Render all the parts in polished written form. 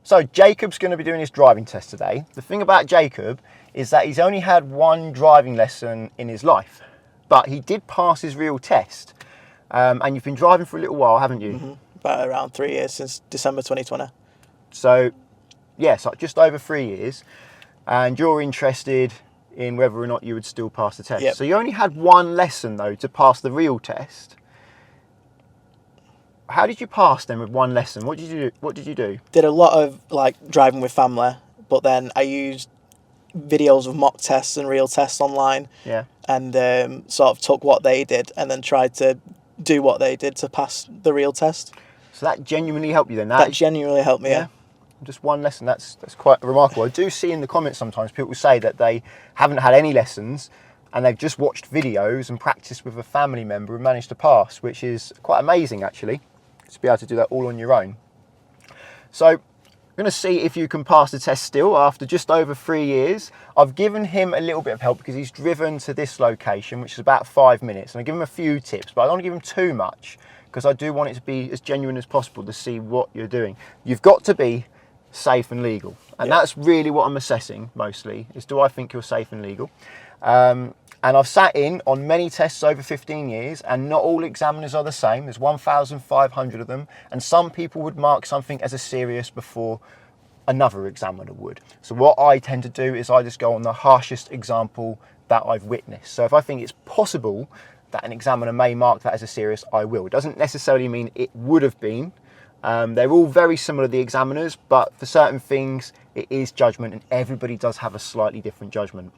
So Jacob's going to be doing his driving test today. The thing about Jacob is that he's only had one driving lesson in his life, but he did pass his real test. And you've been driving for a little while, haven't you? Mm-hmm. About around 3 years, since December 2020. So, yes, just over 3 years. And you're interested in whether or not you would still pass the test. Yep. So you only had one lesson, though, to pass the real test. How did you pass then with one lesson? What did you do? Did a lot of like driving with family, but then I used videos of mock tests and real tests online. Yeah. And sort of took what they did and then tried to do what they did to pass the real test. So that genuinely helped you then? That genuinely helped me, yeah. Just one lesson, that's quite remarkable. I do see in the comments sometimes people say that they haven't had any lessons and they've just watched videos and practiced with a family member and managed to pass, which is quite amazing actually, to be able to do that all on your own. So I'm going to see if you can pass the test still after just over 3 years. I've given him a little bit of help because he's driven to this location, which is about 5 minutes, and I give him a few tips, but I don't want to give him too much because I do want it to be as genuine as possible to see what you're doing. You've got to be safe and legal, and that's really what I'm assessing mostly, is do I think you're safe and legal. And I've sat in on many tests over 15 years, and not all examiners are the same. There's 1,500 of them, and some people would mark something as a serious before another examiner would. So what I tend to do is I just go on the harshest example that I've witnessed. So if I think it's possible that an examiner may mark that as a serious, I will. It doesn't necessarily mean it would have been. They're all very similar, the examiners, but for certain things it is judgment, and everybody does have a slightly different judgment.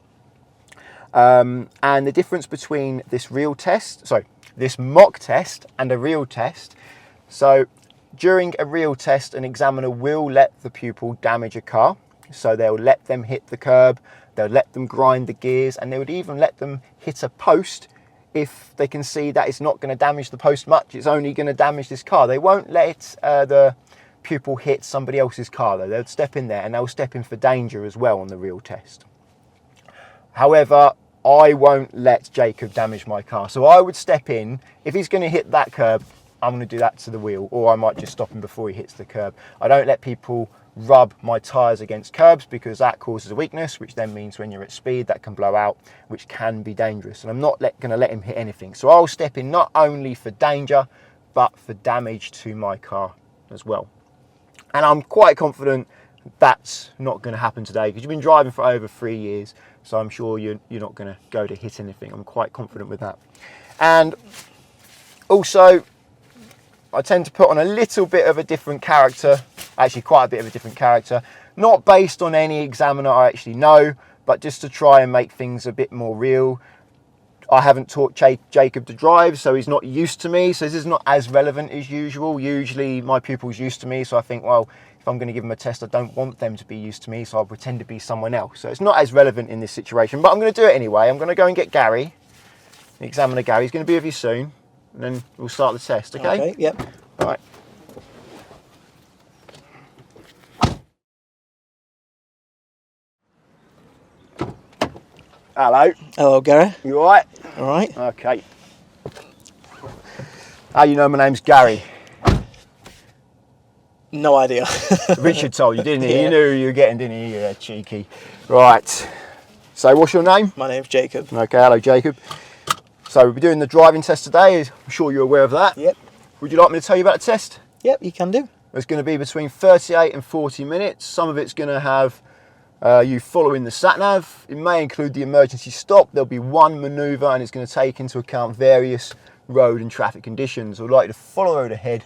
And the difference between this mock test and a real test. So during a real test, an examiner will let the pupil damage a car. So they'll let them hit the curb, they'll let them grind the gears, and they would even let them hit a post if they can see that it's not going to damage the post much, it's only going to damage this car. They won't let the pupil hit somebody else's car though. They'll step in there and they'll step in for danger as well on the real test. However, I won't let Jacob damage my car. So I would step in. If he's going to hit that curb, I'm going to do that to the wheel, or I might just stop him before he hits the curb. I don't let people rub my tyres against curbs because that causes a weakness, which then means when you're at speed that can blow out, which can be dangerous. And I'm not going to let him hit anything. So I'll step in not only for danger, but for damage to my car as well. And I'm quite confident that's not going to happen today because you've been driving for over 3 years. So I'm sure you're not going to go to hit anything. I'm quite confident with that. And also, I tend to put on a little bit of a different character, actually quite a bit of a different character, not based on any examiner I actually know, but just to try and make things a bit more real. I haven't taught Jacob to drive, so he's not used to me, so this is not as relevant as usual. Usually my pupils used to me, so I think, well, if I'm going to give them a test, I don't want them to be used to me, so I'll pretend to be someone else. So it's not as relevant in this situation, but I'm going to do it anyway. I'm going to go and get Gary, the examiner Gary. He's going to be with you soon, and then we'll start the test, okay? Okay, yep. All right. Hello. Hello, Gary. You all right? All right. Okay. How you know my name's Gary? No idea. Richard told you, didn't he? Yeah. You knew who you were getting, didn't he? Yeah, cheeky. Right. So what's your name? My name's Jacob. Okay, hello Jacob. So we'll be doing the driving test today. I'm sure you're aware of that. Yep. Would you like me to tell you about the test? Yep, you can do. It's going to be between 38 and 40 minutes. Some of it's going to have you following the sat-nav. It may include the emergency stop. There'll be one manoeuvre and it's going to take into account various road and traffic conditions. I'd like you to follow the road ahead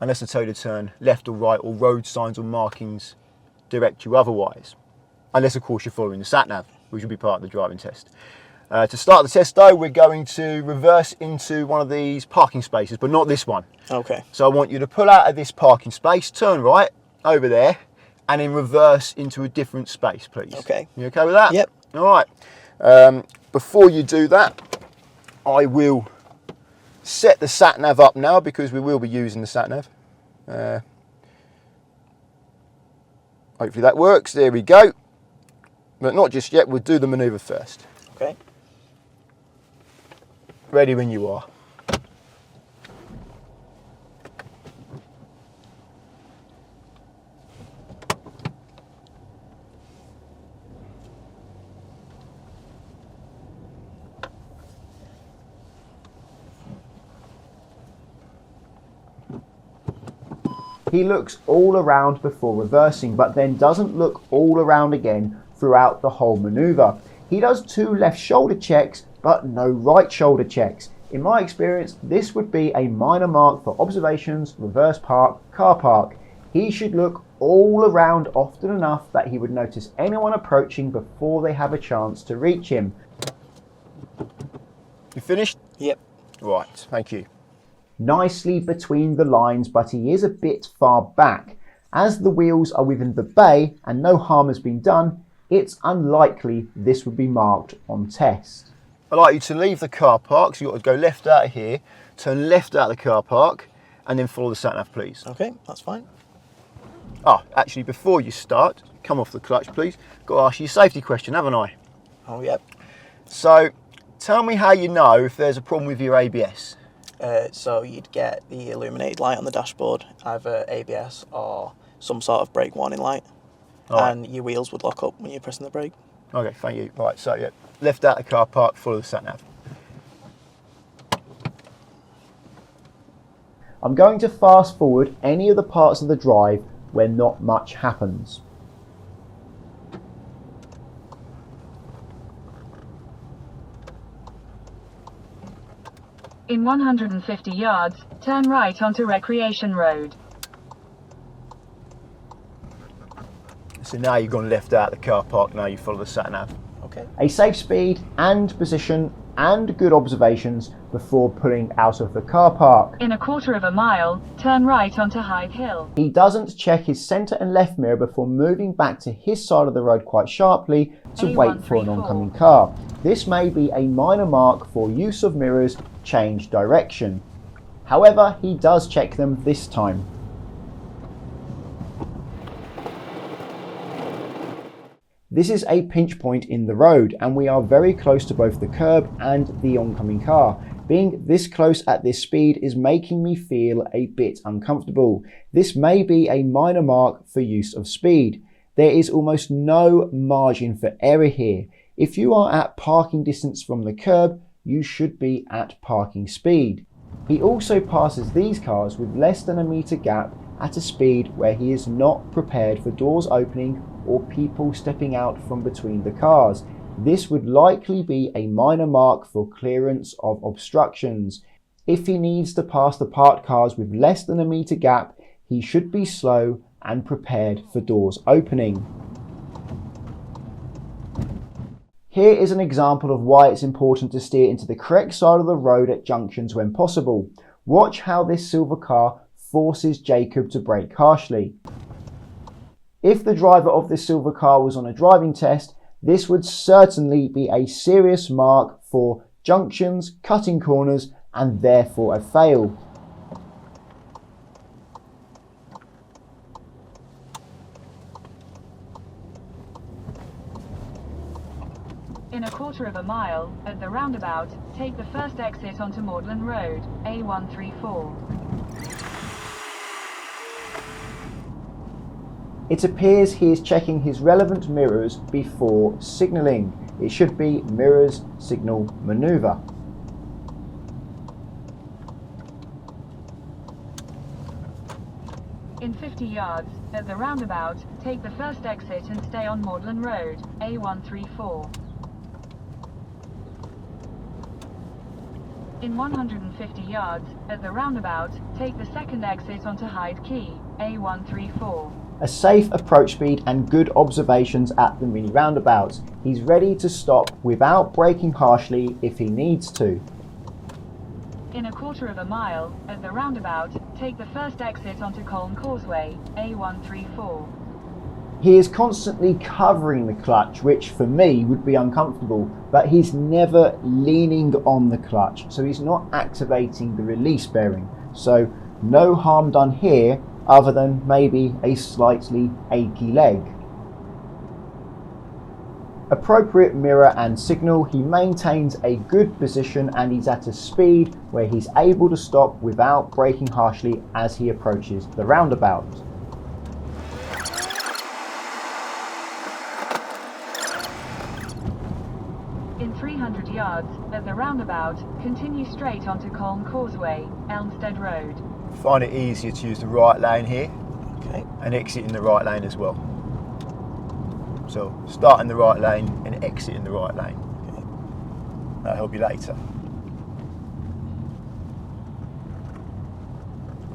unless I tell you to turn left or right, or road signs or markings direct you otherwise. Unless of course you're following the sat-nav, which will be part of the driving test. To start the test though, we're going to reverse into one of these parking spaces, but not this one. Okay. So I want you to pull out of this parking space, turn right over there, and then reverse into a different space, please. Okay. You okay with that? Yep. All right. Before you do that, I will set the sat-nav up now because we will be using the sat-nav. Hopefully that works. There we go. But not just yet. We'll do the manoeuvre first. Okay. Ready when you are. He looks all around before reversing, but then doesn't look all around again throughout the whole manoeuvre. He does 2 left shoulder checks, but no right shoulder checks. In my experience, this would be a minor mark for observations, reverse park, car park. He should look all around often enough that he would notice anyone approaching before they have a chance to reach him. You finished? Yep. Right, thank you. Nicely between the lines, but he is a bit far back. As the wheels are within the bay and no harm has been done, it's unlikely this would be marked on test. I'd like you to leave the car park, so you've got to go left out of here, turn left out of the car park, and then follow the sat-nav, please. Okay, that's fine. Oh, actually, before you start, come off the clutch, please. Got to ask you a safety question, haven't I? Oh, yep. So, tell me how you know if there's a problem with your ABS. So you'd get the illuminated light on the dashboard, either ABS or some sort of brake warning light, and your wheels would lock up when you're pressing the brake. Okay, thank you. Right, so yeah, left out the car park, follow the sat-nav. I'm going to fast forward any of the parts of the drive where not much happens. In 150 yards, turn right onto Recreation Road. So now you've gone left out the car park, now you follow the sat-nav. Okay. A safe speed and position and good observations before pulling out of the car park. In a quarter of a mile, turn right onto Hyde Hill. He doesn't check his centre and left mirror before moving back to his side of the road quite sharply to wait for an oncoming car. This may be a minor mark for use of mirrors, change direction. However, he does check them this time. This is a pinch point in the road and we are very close to both the curb and the oncoming car. Being this close at this speed is making me feel a bit uncomfortable. This may be a minor mark for use of speed. There is almost no margin for error here. If you are at parking distance from the curb, you should be at parking speed. He also passes these cars with less than a metre gap at a speed where he is not prepared for doors opening or people stepping out from between the cars. This would likely be a minor mark for clearance of obstructions. If he needs to pass the parked cars with less than a metre gap, he should be slow and prepared for doors opening. Here is an example of why it's important to steer into the correct side of the road at junctions when possible. Watch how this silver car forces Jacob to brake harshly. If the driver of this silver car was on a driving test, this would certainly be a serious mark for junctions, cutting corners, and therefore a fail. In a quarter of a mile, at the roundabout, take the first exit onto Magdalen Road, A134. It appears he is checking his relevant mirrors before signalling. It should be mirrors, signal, manoeuvre. In 50 yards, at the roundabout, take the first exit and stay on Magdalen Road, A134. In 150 yards, at the roundabout, take the second exit onto Hyde Quay, A134. A safe approach speed and good observations at the mini roundabouts. He's ready to stop without braking harshly if he needs to. In a quarter of a mile, at the roundabout, take the first exit onto Colne Causeway, A134. He is constantly covering the clutch, which for me would be uncomfortable, but he's never leaning on the clutch, so he's not activating the release bearing. So no harm done here, other than maybe a slightly achy leg. Appropriate mirror and signal, he maintains a good position and he's at a speed where he's able to stop without braking harshly as he approaches the roundabout. In 300 yards, at the roundabout, continue straight onto Colne Causeway, Elmstead Road. Find it easier to use the right lane here. and exit in the right lane as well. So start in the right lane and exit in the right lane. That'll help you later.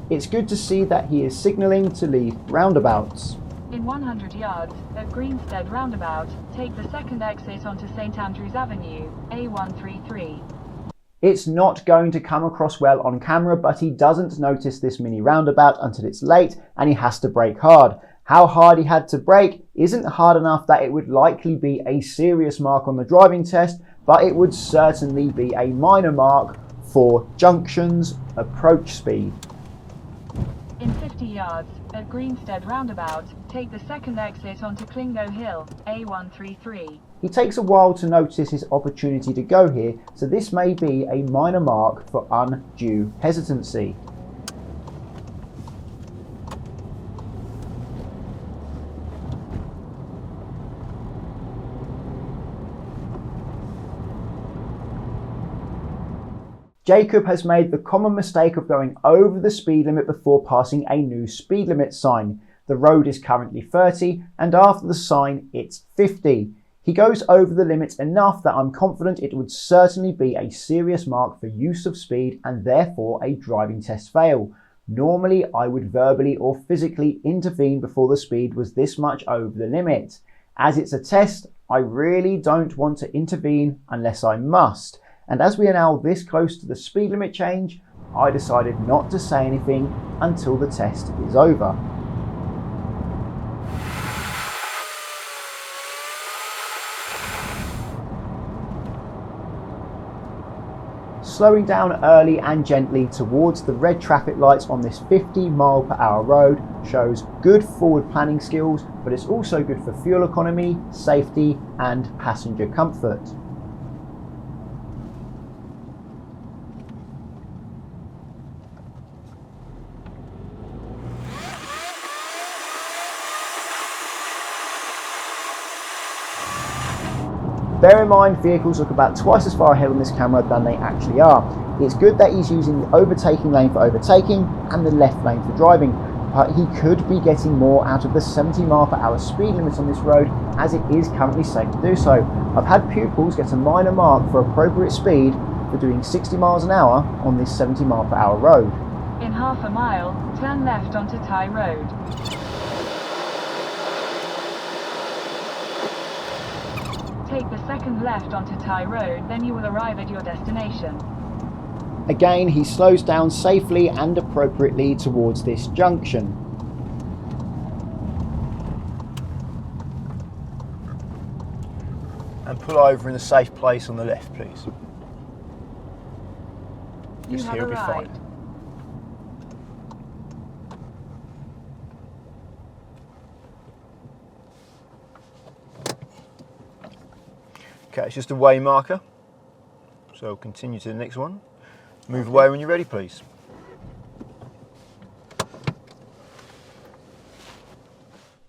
It's good to see that he is signalling to leave roundabouts. In 100 yards, at Greenstead roundabout, take the second exit onto St Andrews Avenue, A133. It's not going to come across well on camera, but he doesn't notice this mini roundabout until it's late and he has to brake hard. How hard he had to brake isn't hard enough that it would likely be a serious mark on the driving test, but it would certainly be a minor mark for Junctions approach speed. In 50 yards, at Greenstead roundabout, take the second exit onto Clingo Hill, A133. He takes a while to notice his opportunity to go here, so this may be a minor mark for undue hesitancy. Jacob has made the common mistake of going over the speed limit before passing a new speed limit sign. The road is currently 30 and after the sign it's 50. He goes over the limit enough that I'm confident it would certainly be a serious mark for use of speed and therefore a driving test fail. Normally I would verbally or physically intervene before the speed was this much over the limit. As it's a test, I really don't want to intervene unless I must. And as we are now this close to the speed limit change, I decided not to say anything until the test is over. Slowing down early and gently towards the red traffic lights on this 50-mile-per-hour road shows good forward planning skills, but it's also good for fuel economy, safety and passenger comfort. Bear in mind, vehicles look about twice as far ahead on this camera than they actually are. It's good that he's using the overtaking lane for overtaking and the left lane for driving, but he could be getting more out of the 70-mile-per-hour speed limit on this road, as it is currently safe to do so. I've had pupils get a minor mark for appropriate speed for doing 60 miles an hour on this 70-mile-per-hour road. In half a mile, turn left onto Tye Road. Take the second left onto Tye Road, then you will arrive at your destination. Again, he slows down safely and appropriately towards this junction. And pull over in a safe place on the left, please. You Just have here will be arrived. fine. Okay, it's just a way marker, so continue to the next one. Move away when you're ready, please.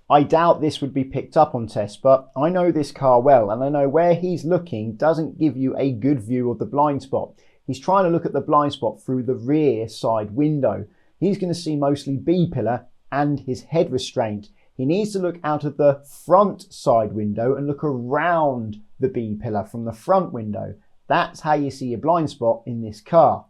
I doubt this would be picked up on test, but I know this car well and I know where he's looking doesn't give you a good view of the blind spot. He's trying to look at the blind spot through the rear side window. He's going to see mostly B-pillar and his head restraint. He needs to look out of the front side window and look around the B-pillar from the front window. That's how you see a blind spot in this car.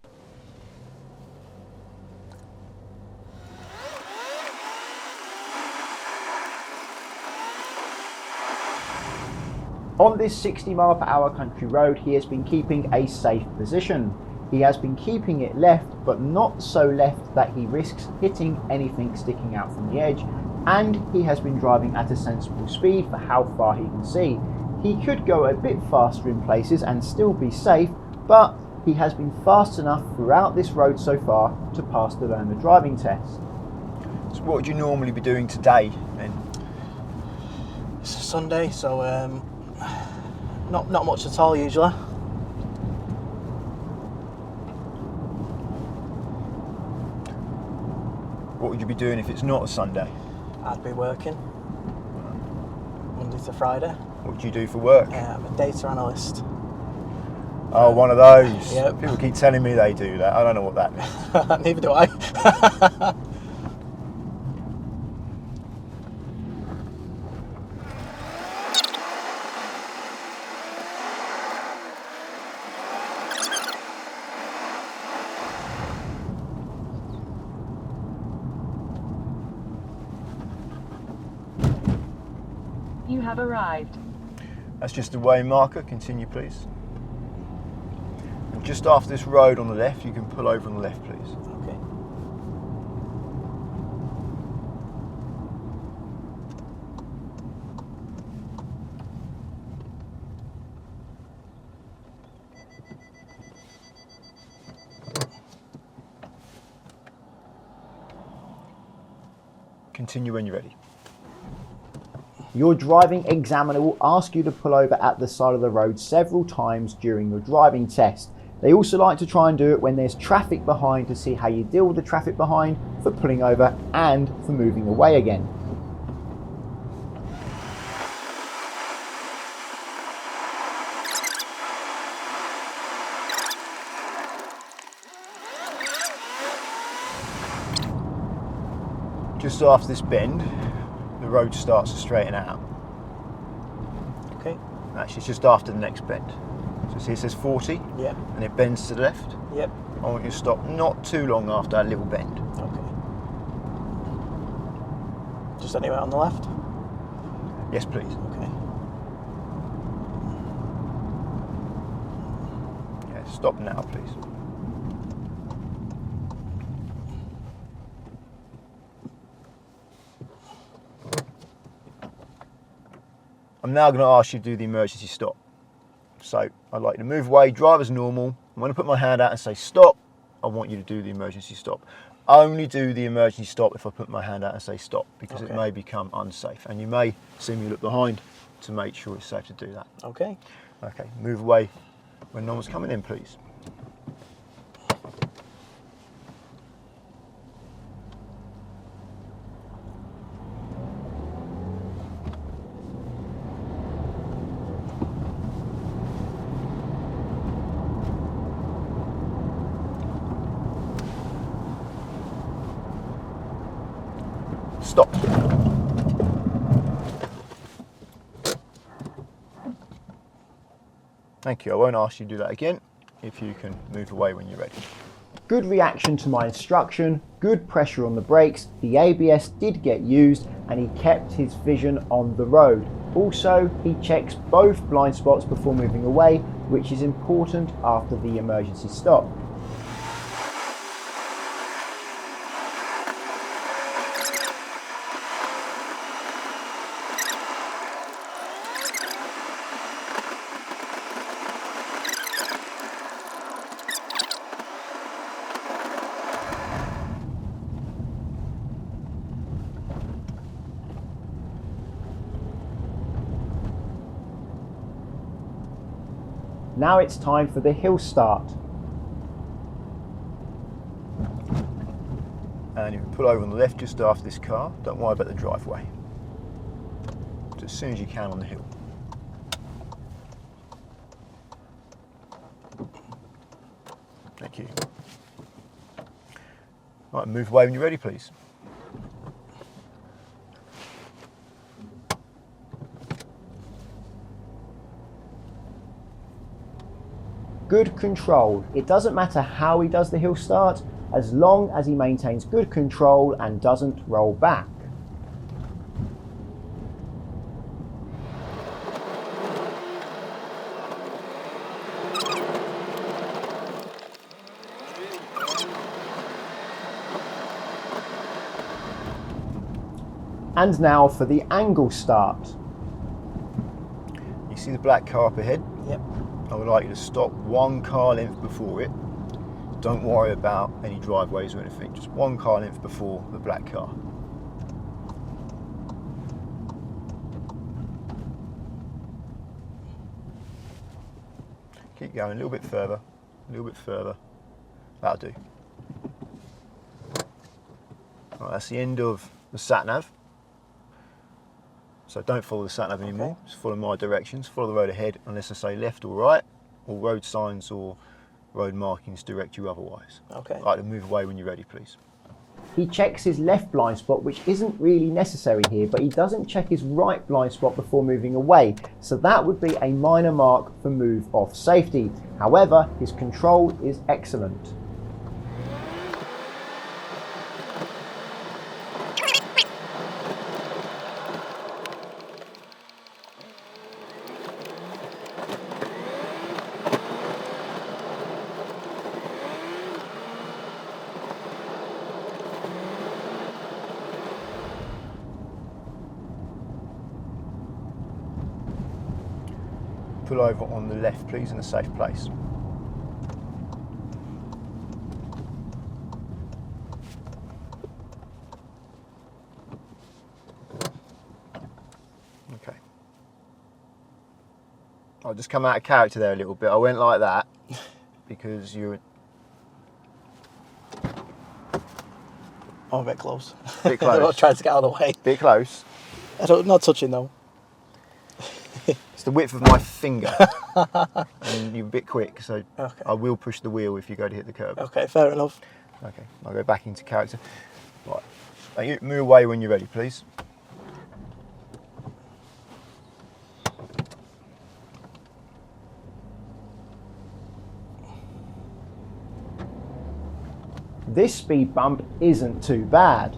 On this 60-mile-per-hour country road, he has been keeping a safe position. He has been keeping it left, but not so left that he risks hitting anything sticking out from the edge, and he has been driving at a sensible speed for how far he can see. He could go a bit faster in places and still be safe, but he has been fast enough throughout this road so far to pass the learner driving test. So what would you normally be doing today then? It's a Sunday, so not much at all usually. What would you be doing if it's not a Sunday? I'd be working Monday to Friday. What do you do for work? I'm a data analyst. Oh, one of those. Yep. People keep telling me they do that. I don't know what that means. Neither do I. You have arrived. That's just the way marker. Continue, please. And just after this road on the left, you can pull over on the left, please. Okay. Continue when you're ready. Your driving examiner will ask you to pull over at the side of the road several times during your driving test. They also like to try and do it when there's traffic behind to see how you deal with the traffic behind, for pulling over and for moving away again. Just after this bend, the road starts to straighten out. Okay. Actually, it's just after the next bend. So see, it says 40, Yep. and it bends to the left. Yep. I want you to stop not too long after that little bend. Okay. Just anywhere on the left? Yes, please. Okay. Yeah, stop now, please. I'm now going to ask you to do the emergency stop. So I'd like you to move away, drive as normal. I'm going to put my hand out and say stop. I want you to do the emergency stop. Only do the emergency stop if I put my hand out and say stop, because it may become unsafe. And you may see me look behind to make sure it's safe to do that. Okay. Okay, move away when no one's coming in, please. Stop. Thank you. I won't ask you to do that again. If you can move away when you're ready. Good reaction to my instruction, good pressure on the brakes, the ABS did get used, and he kept his vision on the road. Also, he checks both blind spots before moving away, which is important after the emergency stop. Now it's time for the hill start. And you can pull over on the left just after this car. Don't worry about the driveway. Just as soon as you can on the hill. Thank you. Right, move away when you're ready, please. Good control. It doesn't matter how he does the hill start, as long as he maintains good control and doesn't roll back. And now for the angle start. You see the black car up ahead? Yep. I would like you to stop one car length before it. Don't worry about any driveways or anything, just one car length before the black car. Keep going a little bit further, a little bit further. That'll do. Right, that's the end of the sat-nav. So don't follow the sat-nav anymore, Okay. just follow my directions, follow the road ahead unless I say left or right, or road signs or road markings direct you otherwise. Okay. I'd like to move away when you're ready, please. He checks his left blind spot, which isn't really necessary here, but he doesn't check his right blind spot before moving away, so that would be a minor mark for move off safety. However, his control is excellent. Pull over on the left, please, in a safe place. Okay. I'll just come out of character there a little bit. I went like that because you're I'm a bit close. Bit close. I'm trying to get out of the way. bit close. Not touching though. It's the width of my finger. And you're a bit quick, so Okay. I will push the wheel if you go to hit the curb. Okay, fair enough. Okay, I'll go back into character. Right. Now you move away when you're ready, please. This speed bump isn't too bad.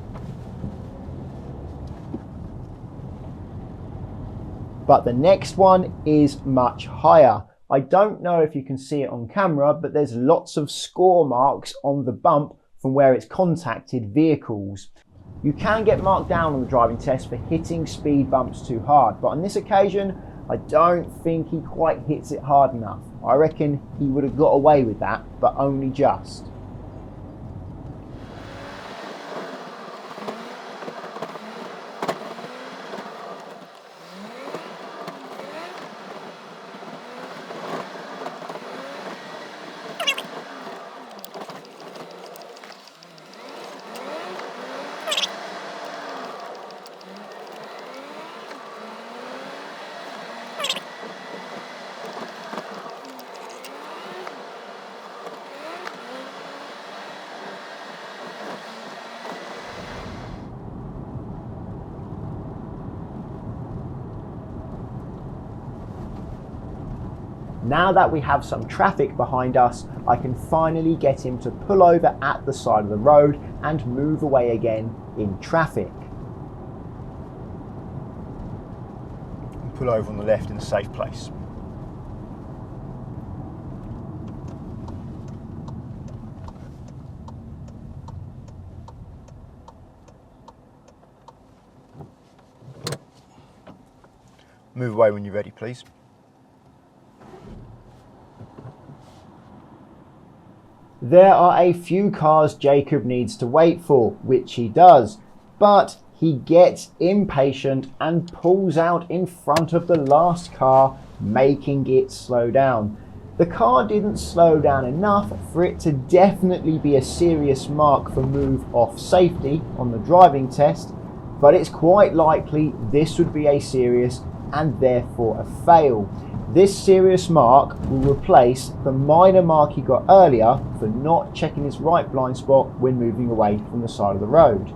But the next one is much higher. I don't know if you can see it on camera, but there's lots of score marks on the bump from where it's contacted vehicles. You can get marked down on the driving test for hitting speed bumps too hard, but on this occasion, I don't think he quite hits it hard enough. I reckon he would have got away with that, but only just. Now that we have some traffic behind us, I can finally get him to pull over at the side of the road and move away again in traffic. And pull over on the left in a safe place. Move away when you're ready, please. There are a few cars Jacob needs to wait for, which he does, but he gets impatient and pulls out in front of the last car, making it slow down. The car didn't slow down enough for it to definitely be a serious mark for move off safety on the driving test, but it's quite likely this would be a serious and therefore a fail. This serious mark will replace the minor mark he got earlier for not checking his right blind spot when moving away from the side of the road.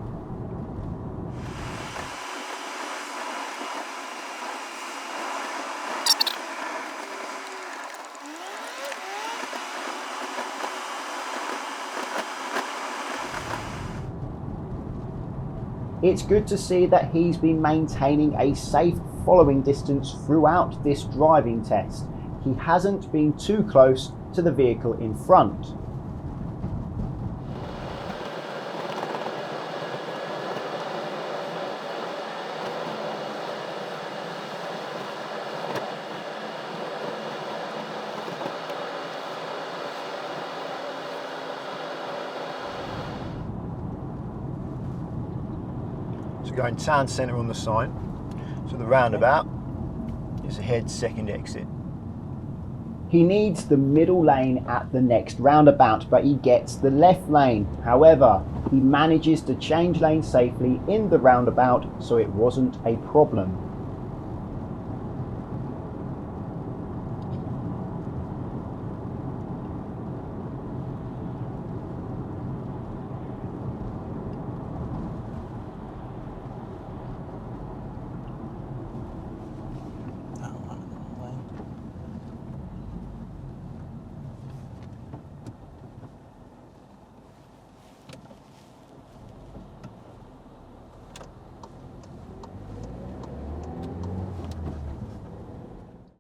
It's good to see that he's been maintaining a safe following distance throughout this driving test. He hasn't been too close to the vehicle in front. So going town centre on the sign. So the roundabout is ahead second exit. He needs the middle lane at the next roundabout, but he gets the left lane. However, he manages to change lanes safely in the roundabout, so it wasn't a problem.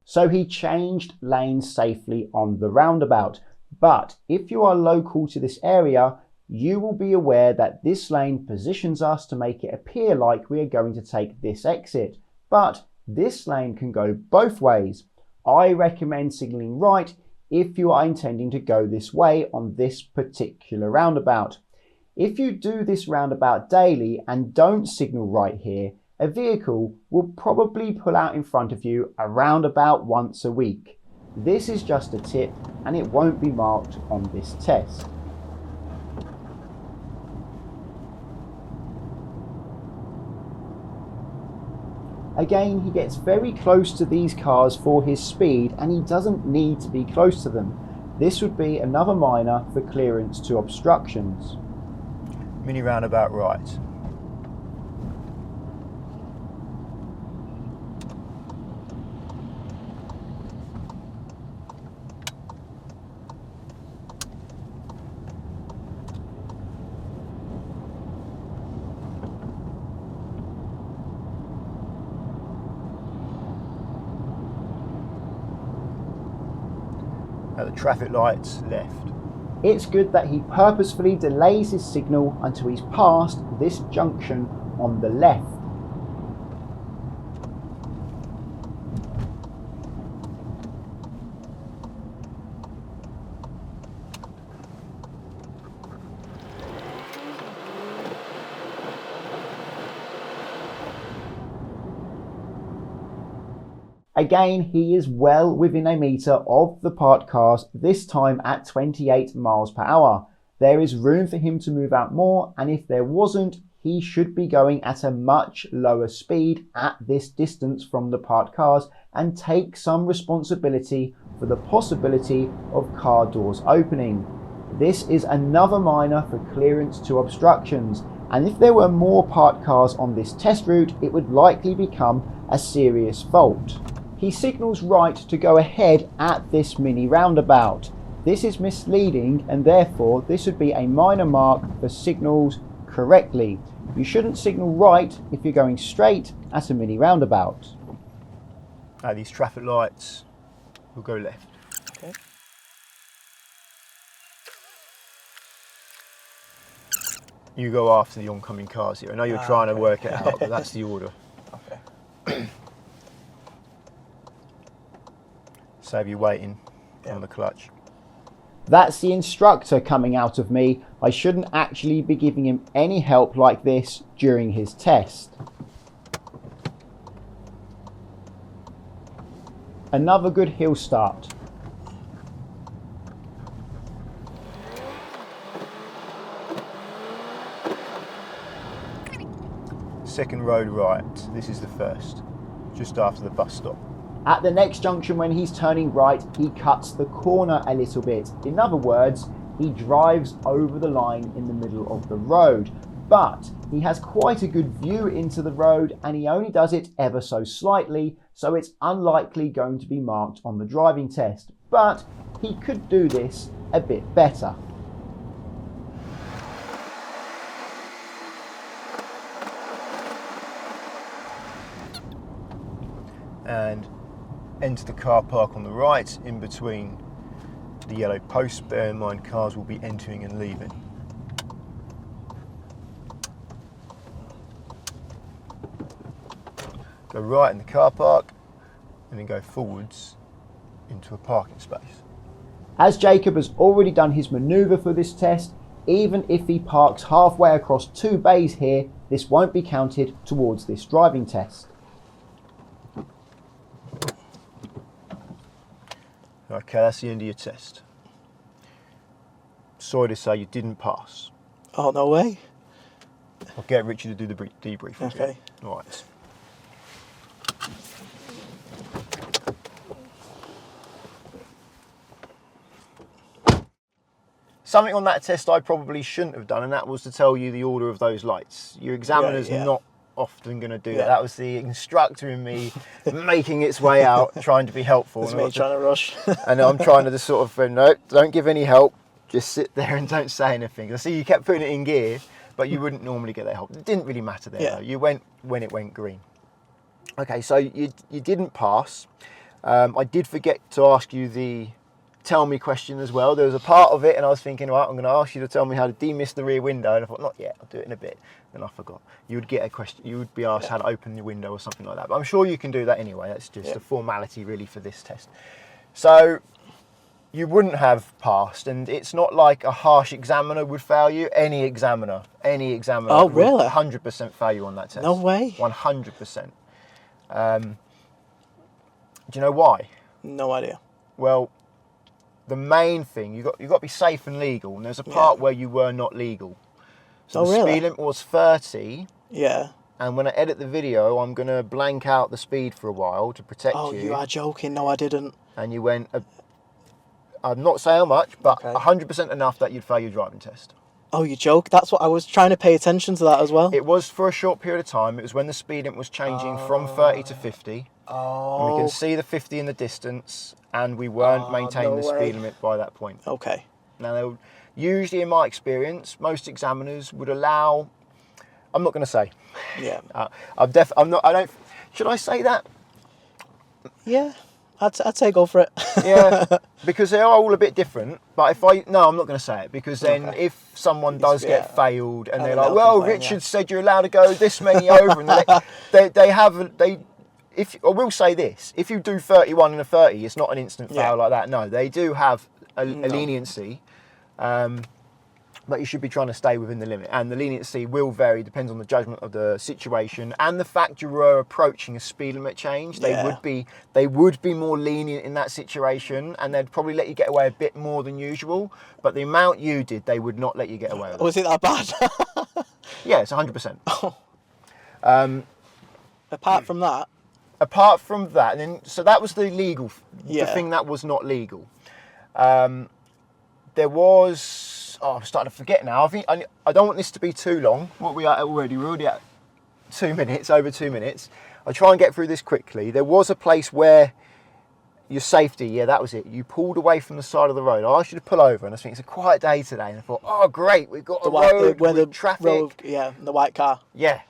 So he changed lanes safely on the roundabout. But if you are local to this area, you will be aware that this lane positions us to make it appear like we are going to take this exit. But this lane can go both ways. I recommend signalling right if you are intending to go this way on this particular roundabout. If you do this roundabout daily and don't signal right here, a vehicle will probably pull out in front of you around about once a week. This is just a tip and it won't be marked on this test. Again, he gets very close to these cars for his speed and he doesn't need to be close to them. This would be another minor for clearance to obstructions. Mini roundabout right. At the traffic lights, left. It's good that he purposefully delays his signal until he's past this junction on the left. Again, he is well within a metre of the parked cars, this time at 28 miles per hour. There is room for him to move out more, and if there wasn't, he should be going at a much lower speed at this distance from the parked cars and take some responsibility for the possibility of car doors opening. This is another minor for clearance to obstructions, and if there were more parked cars on this test route, it would likely become a serious fault. He signals right to go ahead at this mini roundabout. This is misleading and therefore this would be a minor mark for signals correctly. You shouldn't signal right if you're going straight at a mini roundabout. At these traffic lights, we'll go left. Okay. You go after the oncoming cars here. I know you're trying to work it out, but that's the order. Okay. Save you waiting on the clutch. That's the instructor coming out of me. I shouldn't actually be giving him any help like this during his test. Another good hill start. Second road right. This is the first, just after the bus stop. At the next junction, when he's turning right, he cuts the corner a little bit. In other words, he drives over the line in the middle of the road. But he has quite a good view into the road and he only does it ever so slightly, so it's unlikely going to be marked on the driving test. But he could do this a bit better. And enter the car park on the right in between the yellow posts. Bear in mind, cars will be entering and leaving. Go right in the car park and then go forwards into a parking space. As Jacob has already done his manoeuvre for this test, even if he parks halfway across two bays here, this won't be counted towards this driving test. Okay, that's the end of your test. Sorry to say you didn't pass. Oh, no way. I'll get Richard to do the debrief. Okay. All right. Something on that test I probably shouldn't have done, and that was to tell you the order of those lights. Your examiner's not often going to do that. That was the instructor in me making its way out, trying to be helpful. It's me trying to rush. And I'm trying to just sort of, no, don't give any help. Just sit there and don't say anything. I see you kept putting it in gear, but you wouldn't normally get that help. It didn't really matter there, though. You went when it went green. Okay, so you didn't pass. I did forget to ask you the tell me question as well. There was a part of it, and I was thinking, right, I'm going to ask you to tell me how to demist the rear window, and I thought, not yet, I'll do it in a bit. Then I forgot. You would get a question. You would be asked how to open your window or something like that. But I'm sure you can do that anyway. That's just a formality really for this test. So you wouldn't have passed, and it's not like a harsh examiner would fail you. Any examiner Oh, really? 100% fail you on that test. No way. 100%. Do you know why? No idea. Well, the main thing, you got to be safe and legal, and there's a part where you were not legal. So the speed limit was 30. Yeah. And when I edit the video, I'm going to blank out the speed for a while to protect you. Oh, you are joking. No, I didn't. And you went, I'm not saying how much, but 100% enough that you'd fail your driving test. Oh, you joke? That's what I was trying to pay attention to that as well. It was for a short period of time. It was when the speed limit was changing from 30 to 50. Oh. And we can see the 50 in the distance, and we weren't maintaining the speed limit by that point. Okay. Now, usually in my experience, most examiners would allow, I'm not going to say. Yeah. I'm not, I don't, should I say that? Yeah. I'd say go for it. Yeah, because they are all a bit different. But I'm not going to say it, because then if someone does get failed and they're like, well, Richard said you're allowed to go this many over, and I will say this: if you do 31 and a 30, it's not an instant fail like that. No, they do have a leniency, but you should be trying to stay within the limit. And the leniency will vary, depends on the judgment of the situation and the fact you were approaching a speed limit change. They would be more lenient in that situation, and they'd probably let you get away a bit more than usual. But the amount you did, they would not let you get away with. Was it that bad? Yeah, it's 100%. Apart from that, and then so that was the legal, the thing that was not legal. There was. Oh, I'm starting to forget now. I think I don't want this to be too long. What we are already? We're already at 2 minutes, over 2 minutes. I'll try and get through this quickly. There was a place where your safety, that was it. You pulled away from the side of the road. I asked you to pull over, and I think it's a quiet day today. And I thought, oh great, we've got a road with traffic. The white car. Yeah.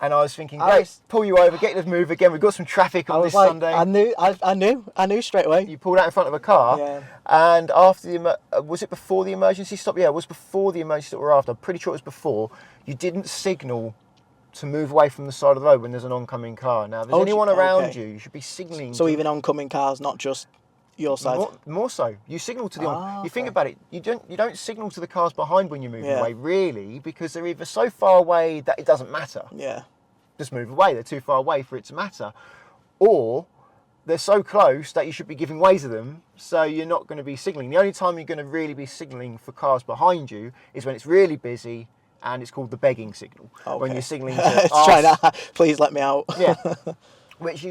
And I was thinking, great, pull you over, get you to move again. We've got some traffic on this Sunday. I knew straight away. You pulled out in front of a car, and after was it before the emergency stop? Yeah, it was before the emergency stop or after. I'm pretty sure it was before. You didn't signal to move away from the side of the road when there's an oncoming car. Now, if there's anyone around you, you should be signalling. So even oncoming cars, not just your side. More so. You signal to the You think about it. You don't signal to the cars behind when you're moving away, really, because they're either so far away that it doesn't matter. Yeah. Just move away. They're too far away for it to matter, or they're so close that you should be giving way to them, so you're not going to be signalling. The only time you're going to really be signalling for cars behind you is when it's really busy, and it's called the begging signal. Okay. When you're signalling to please let me out. Yeah, which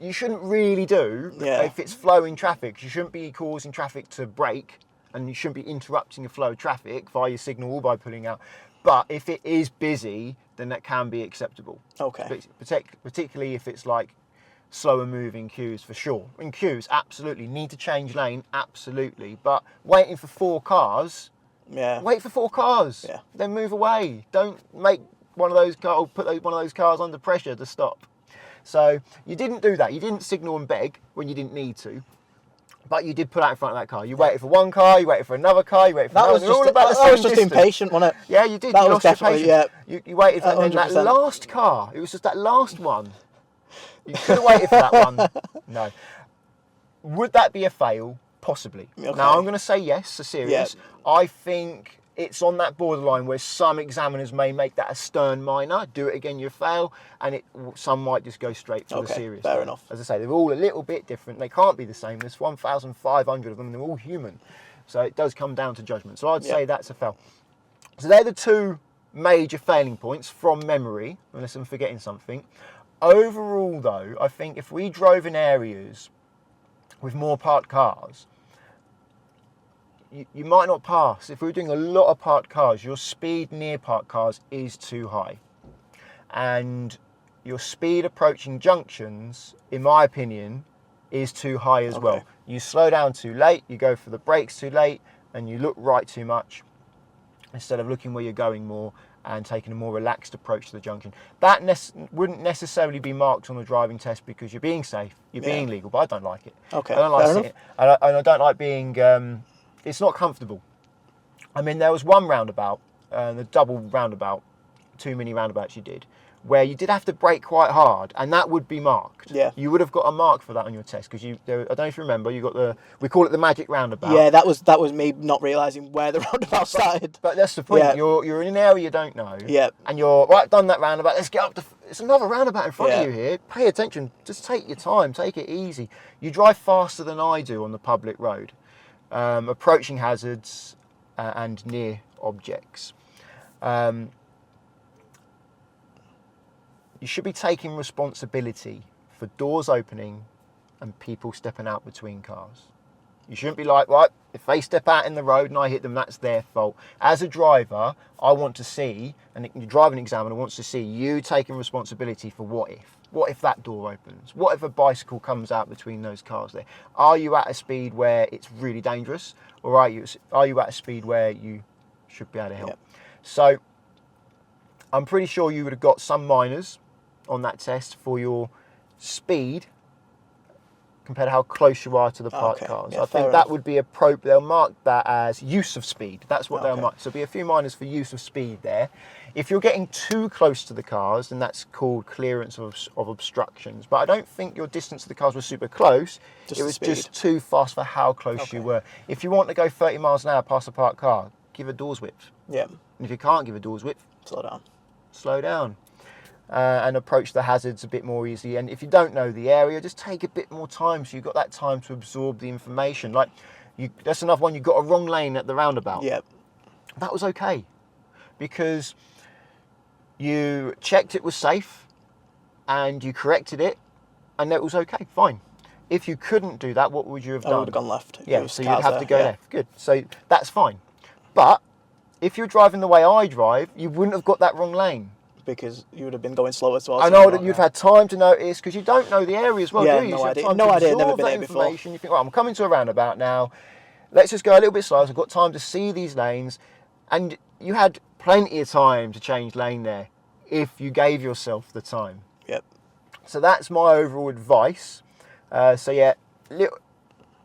you shouldn't really do if it's flowing traffic. You shouldn't be causing traffic to brake, and you shouldn't be interrupting a flow of traffic via your signal or by pulling out. But if it is busy, then that can be acceptable. Okay. Particularly if it's like slower moving queues, for sure. In queues, absolutely. Need to change lane, absolutely. But waiting for 4 cars, wait for 4 cars. Yeah. Then move away. Don't make one of those cars, or put one of those cars under pressure to stop. So you didn't do that. You didn't signal and beg when you didn't need to. But you did pull out in front of that car. You waited for one car, you waited for another car, you waited for another. That was just impatient, wasn't it? Yeah, you did. That was definitely, You waited for that last car. It was just that last one. You could have waited for that one. No. Would that be a fail? Possibly. Okay. Now, I'm going to say yes, a serious. Yeah. I think it's on that borderline where some examiners may make that a stern minor. Do it again, you fail, and some might just go straight for the serious. Fair enough. As I say, they're all a little bit different. They can't be the same. There's 1,500 of them, and they're all human. So it does come down to judgment. So I'd say that's a fail. So they're the 2 major failing points from memory, unless I'm forgetting something. Overall, though, I think if we drove in areas with more parked cars, you might not pass. If we're doing a lot of parked cars, your speed near parked cars is too high. And your speed approaching junctions, in my opinion, is too high as well. You slow down too late, you go for the brakes too late, and you look right too much instead of looking where you're going more. and taking a more relaxed approach to the junction. That wouldn't necessarily be marked on the driving test because you're being safe, you're being legal, but I don't like it. Okay, I don't like fair sitting, and I don't like being, it's not comfortable. I mean, there was one roundabout, the double roundabout, 2 mini roundabouts you did, where you did have to brake quite hard, and that would be marked. Yeah. You would have got a mark for that on your test because I don't know if you remember, you got we call it the magic roundabout. Yeah, that was me not realising where the roundabout started. But that's the point. Yeah. You're in an area you don't know. Yeah. And you're right, done that roundabout. Let's get up to. It's another roundabout in front Yeah. of you here. Pay attention. Just take your time. Take it easy. You drive faster than I do on the public road, approaching hazards and near objects. You should be taking responsibility for doors opening and people stepping out between cars. You shouldn't be like, right, if they step out in the road and I hit them, that's their fault. As a driver, I want to see, and the driving examiner wants to see you taking responsibility for what if. What if that door opens? What if a bicycle comes out between those cars there? Are you at a speed where it's really dangerous? Or are you at a speed where you should be able to help? Yep. So I'm pretty sure you would have got some minors on that test for your speed compared to how close you are to the parked cars. Yeah, I think that would be appropriate. They'll mark that as use of speed. That's what they'll mark. So there'll be a few minors for use of speed there. If you're getting too close to the cars, then that's called clearance of obstructions. But I don't think your distance to the cars was super close. Just it was the just too fast for how close you were. If you want to go 30 miles an hour past a parked car, give a doors width. Yeah. And if you can't give a doors width, Slow down. slow down. And approach the hazards a bit more easily. And if you don't know the area, just take a bit more time so you've got that time to absorb the information. Like, that's another one, you got a wrong lane at the roundabout. Yeah. That was okay because you checked it was safe and you corrected it and it was okay, fine. If you couldn't do that, what would you have done? I would have gone left. Yeah, so you'd have to go left. Good. So that's fine. But if you're driving the way I drive, you wouldn't have got that wrong lane. Because you would have been going slower towards I know that you've had time to notice because you don't know the area as well, Yeah, do you? no So you have idea. time No to idea, absorb never been that here before. information. You think, right, I'm coming to a roundabout now. Let's just go a little bit slower. So I've got time to see these lanes. And you had plenty of time to change lane there if you gave yourself the time. Yep. So that's my overall advice. So yeah,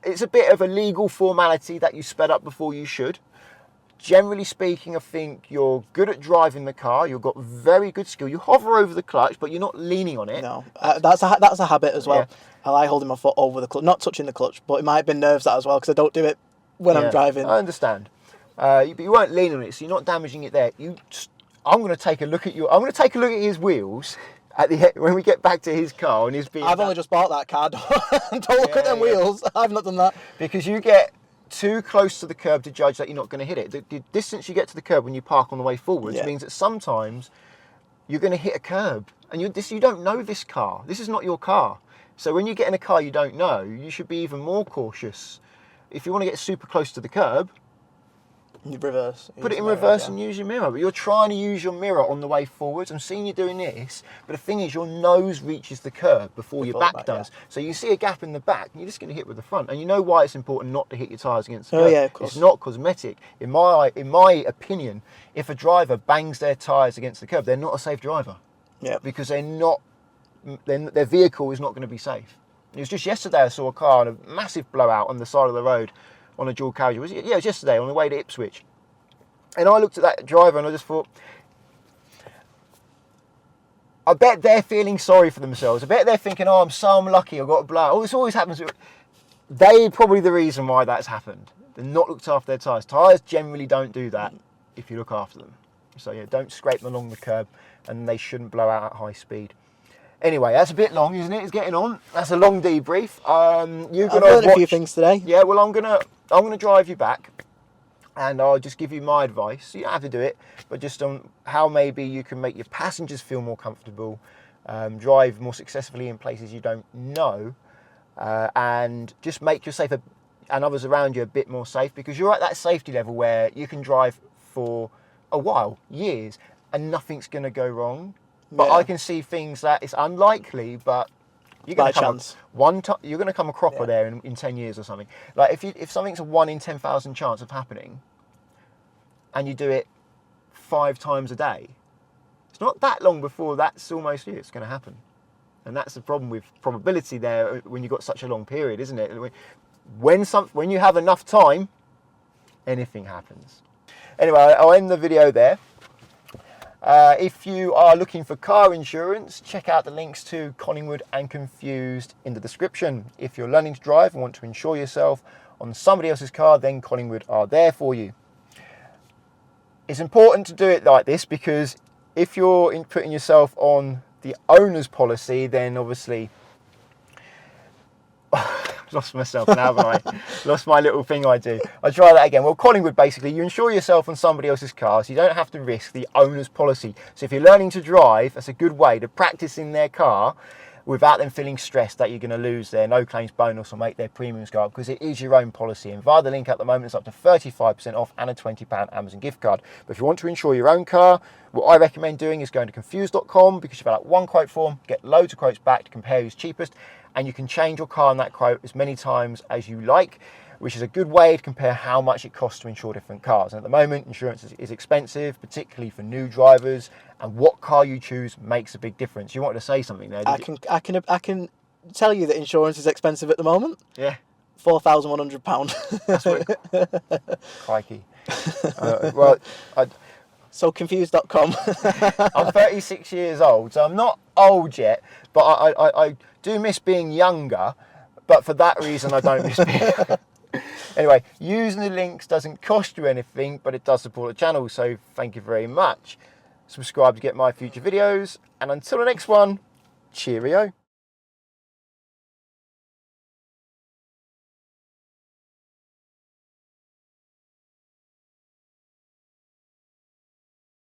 it's a bit of a legal formality that you sped up before you should. Generally speaking, I think you're good at driving the car. You've got very good skill. You hover over the clutch, but you're not leaning on it. No, that's a habit as well. Yeah. I like holding my foot over the clutch, not touching the clutch, but it might have been nerves that as well because I don't do it when I'm driving. I understand. But you weren't leaning on it, so you're not damaging it there. I'm going to take a look at his wheels when we get back to his car and his. I've only just bought that car. Don't look at them wheels. I've not done that. Because you get too close to the curb to judge that you're not going to hit it. The distance you get to the curb when you park on the way forwards means that sometimes you're going to hit a curb. And you don't know this car. This is not your car. So when you get in a car you don't know, you should be even more cautious. If you want to get super close to the curb, Reverse. put it in reverse and use your mirror. But you're trying to use your mirror on the way forwards. I'm seeing you doing this, but the thing is your nose reaches the curb before your back does. So you see a gap in the back, and you're just going to hit with the front. And you know why it's important not to hit your tyres against the curb. Oh yeah, of course. It's not cosmetic. In my opinion, if a driver bangs their tyres against the curb, they're not a safe driver. Yeah. Because their vehicle is not going to be safe. It was just yesterday I saw a car on a massive blowout on the side of the road on a dual carriageway. Yeah, it was yesterday on the way to Ipswich. And I looked at that driver and I just thought, I bet they're feeling sorry for themselves. I bet they're thinking, oh, I'm so unlucky, I got a blowout. Oh, this always happens. They're probably the reason why that's happened. They're not looked after their tyres. Tyres generally don't do that if you look after them. So yeah, don't scrape them along the curb and they shouldn't blow out at high speed. Anyway, that's a bit long, isn't it? It's getting on. That's a long debrief. I've learned a few things today. Yeah, well, I'm gonna drive you back, and I'll just give you my advice. You don't have to do it, but just on how maybe you can make your passengers feel more comfortable, drive more successfully in places you don't know, and just make yourself and others around you a bit more safe, because you're at that safety level where you can drive for a while, years, and nothing's going to go wrong. But I can see things that it's unlikely, but you're going to come you're going to come a cropper there in 10 years or something. Like if something's a 1 in 10,000 chance of happening, and you do it 5 times a day, it's not that long before that's almost it's going to happen. And that's the problem with probability there when you've got such a long period, isn't it? When you have enough time, anything happens. Anyway, I'll end the video there. If you are looking for car insurance, check out the links to Collingwood and Confused in the description. If you're learning to drive and want to insure yourself on somebody else's car, then Collingwood are there for you. It's important to do it like this because if you're putting yourself on the owner's policy, then obviously lost myself now, haven't I? Lost my little thing I do. I'll try that again. Well, Collingwood, basically, you insure yourself on somebody else's car, so you don't have to risk the owner's policy. So if you're learning to drive, that's a good way to practice in their car without them feeling stressed that you're going to lose their no claims bonus or make their premiums go up, because it is your own policy. And via the link at the moment, it's up to 35% off and a £20 Amazon gift card. But if you want to insure your own car, what I recommend doing is going to confused.com, because you fill out one quote form, get loads of quotes back to compare who's cheapest, and you can change your car on that quote as many times as you like, which is a good way to compare how much it costs to insure different cars. And at the moment, insurance is expensive, particularly for new drivers, and what car you choose makes a big difference. You wanted to say something there? I can tell you that insurance is expensive at the moment. Yeah. £4,100. That's what crikey. So confused.com. I'm 36 years old, so I'm not old yet, but I do miss being younger, but for that reason I don't miss being... Anyway, using the links doesn't cost you anything, but it does support the channel, so thank you very much. Subscribe to get my future videos, and until the next one, cheerio.